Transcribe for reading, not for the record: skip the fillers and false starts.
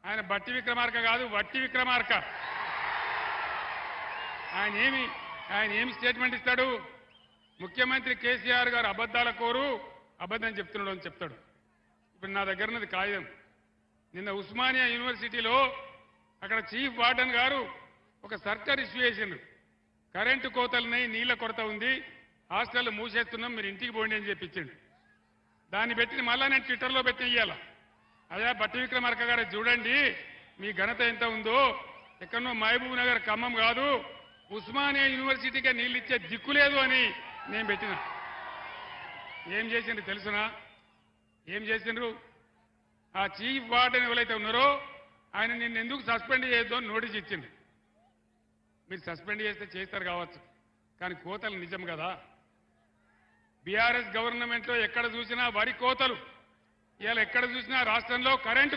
ఆయన బట్టి విక్రమార్క కాదు, వట్టి విక్రమార్క. ఆయన ఏమి స్టేట్మెంట్ ఇస్తాడు? ముఖ్యమంత్రి కేసీఆర్ గారు అబద్ధాల కోరు, అబద్ధం చెప్తున్నాడు అని చెప్తాడు. ఇప్పుడు నా దగ్గర ఉన్నది కాగితం. నిన్న ఉస్మానియా యూనివర్సిటీలో అక్కడ చీఫ్ వార్డెన్ గారు ఒక సర్కార్ ఇష్యూ చేసిండ్రు. కరెంటు కోతలున్నాయి, నీళ్ల కొరత ఉంది, హాస్టల్ మూసేస్తున్నాం, మీరు ఇంటికి పోండి అని చెప్పించిండు. దాన్ని పెట్టి మళ్ళా నేను ట్విట్టర్లో పెట్టి ఇయ్యాల, అయ్యా బట్టి విక్రమార్క గారు చూడండి మీ ఘనత ఎంత ఉందో, ఎక్కడో మహబూబ్ నగర్ ఖమ్మం కాదు, ఉస్మానియా యూనివర్సిటీకే నీళ్ళు ఇచ్చే దిక్కు లేదు అని నేను పెట్టిన. ఏం చేసిండ్రు తెలుసునా? ఏం చేసిండ్రు? ఆ చీఫ్ వార్డెన్ ఎవరైతే ఉన్నారో ఆయన నిన్ను ఎందుకు సస్పెండ్ చేయొద్దు అని నోటీస్ ఇచ్చింది. మీరు సస్పెండ్ చేస్తే చేస్తారు కావచ్చు, కానీ కోతలు నిజం కదా. బీఆర్ఎస్ గవర్నమెంట్లో ఎక్కడ చూసినా వరి కోతలు, ఇవాళ ఎక్కడ చూసినా రాష్ట్రంలో కరెంటు